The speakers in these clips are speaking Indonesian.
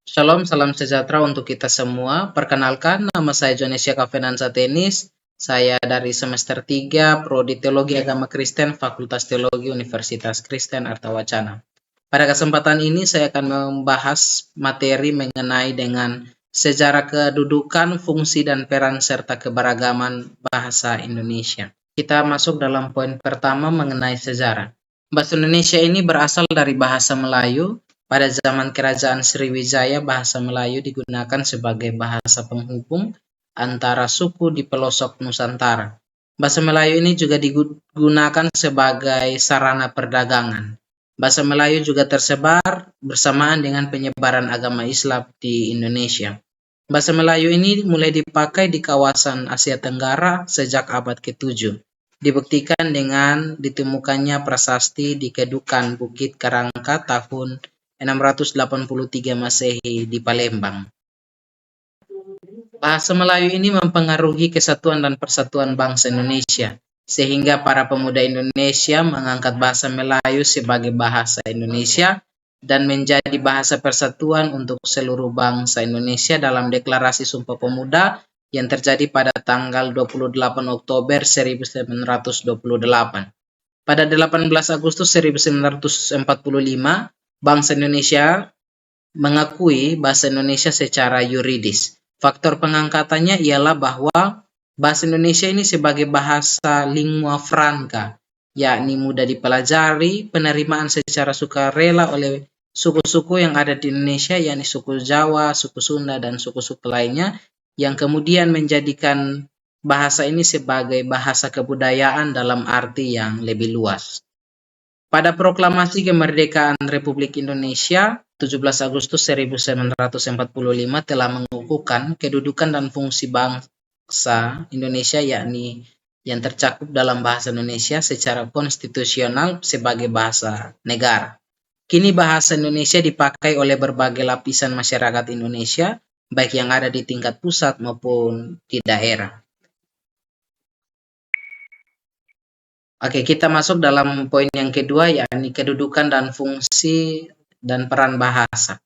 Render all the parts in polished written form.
Shalom, salam sejahtera untuk kita semua. Perkenalkan, nama saya Jonesia Kafenansa Tenis. Saya dari semester 3, Prodi Teologi Agama Kristen, Fakultas Teologi Universitas Kristen Artawacana. Pada kesempatan ini saya akan membahas materi mengenai dengan sejarah kedudukan, fungsi, dan peran serta keberagaman bahasa Indonesia. Kita masuk dalam poin pertama mengenai sejarah. Bahasa Indonesia ini berasal dari bahasa Melayu. Pada zaman Kerajaan Sriwijaya, bahasa Melayu digunakan sebagai bahasa penghubung antara suku di pelosok Nusantara. Bahasa Melayu ini juga digunakan sebagai sarana perdagangan. Bahasa Melayu juga tersebar bersamaan dengan penyebaran agama Islam di Indonesia. Bahasa Melayu ini mulai dipakai di kawasan Asia Tenggara sejak abad ke-7. Dibuktikan dengan ditemukannya prasasti di Kedukan Bukit Karangka tahun 683 Masehi di Palembang. Bahasa Melayu ini mempengaruhi kesatuan dan persatuan bangsa Indonesia, sehingga para pemuda Indonesia mengangkat bahasa Melayu sebagai bahasa Indonesia dan menjadi bahasa persatuan untuk seluruh bangsa Indonesia dalam Deklarasi Sumpah Pemuda yang terjadi pada tanggal 28 Oktober 1928. Pada 18 Agustus 1945, bangsa Indonesia mengakui bahasa Indonesia secara yuridis. Faktor pengangkatannya ialah bahwa bahasa Indonesia ini sebagai bahasa lingua franca, yakni mudah dipelajari, penerimaan secara sukarela oleh suku-suku yang ada di Indonesia, yakni suku Jawa, suku Sunda, dan suku-suku lainnya, yang kemudian menjadikan bahasa ini sebagai bahasa kebudayaan dalam arti yang lebih luas. Pada proklamasi kemerdekaan Republik Indonesia 17 Agustus 1945 telah mengukuhkan kedudukan dan fungsi bangsa Indonesia, yakni yang tercakup dalam bahasa Indonesia secara konstitusional sebagai bahasa negara. Kini bahasa Indonesia dipakai oleh berbagai lapisan masyarakat Indonesia, baik yang ada di tingkat pusat maupun di daerah. Oke, kita masuk dalam poin yang kedua, yakni kedudukan dan fungsi dan peran bahasa.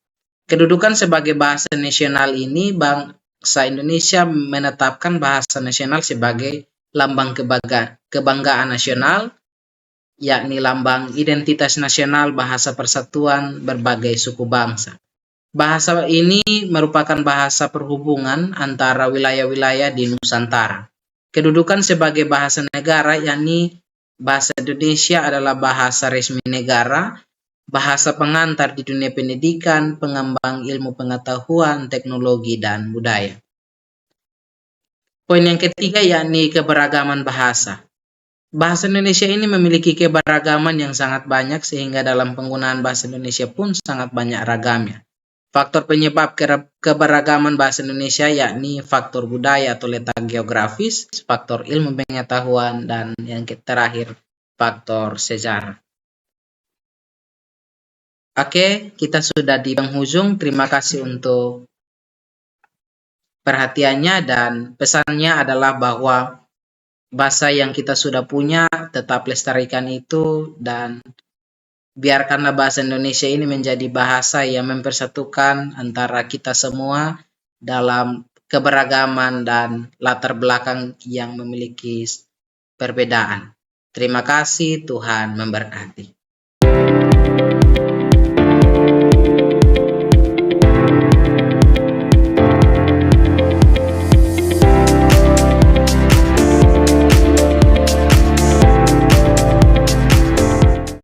Kedudukan sebagai bahasa nasional ini, bangsa Indonesia menetapkan bahasa nasional sebagai lambang kebanggaan nasional, yakni lambang identitas nasional, bahasa persatuan berbagai suku bangsa. Bahasa ini merupakan bahasa perhubungan antara wilayah-wilayah di Nusantara. Kedudukan sebagai bahasa negara, yakni bahasa Indonesia adalah bahasa resmi negara, bahasa pengantar di dunia pendidikan, pengembang ilmu pengetahuan, teknologi, dan budaya. Poin yang ketiga yakni keberagaman bahasa. Bahasa Indonesia ini memiliki keberagaman yang sangat banyak sehingga dalam penggunaan bahasa Indonesia pun sangat banyak ragamnya. Faktor penyebab keberagaman bahasa Indonesia yakni faktor budaya atau letak geografis, faktor ilmu pengetahuan, dan yang terakhir faktor sejarah. Oke, kita sudah di penghujung. Terima kasih untuk perhatiannya, dan pesannya adalah bahwa bahasa yang kita sudah punya tetap lestarikan itu, dan biarkanlah bahasa Indonesia ini menjadi bahasa yang mempersatukan antara kita semua dalam keberagaman dan latar belakang yang memiliki perbedaan. Terima kasih, Tuhan memberkati.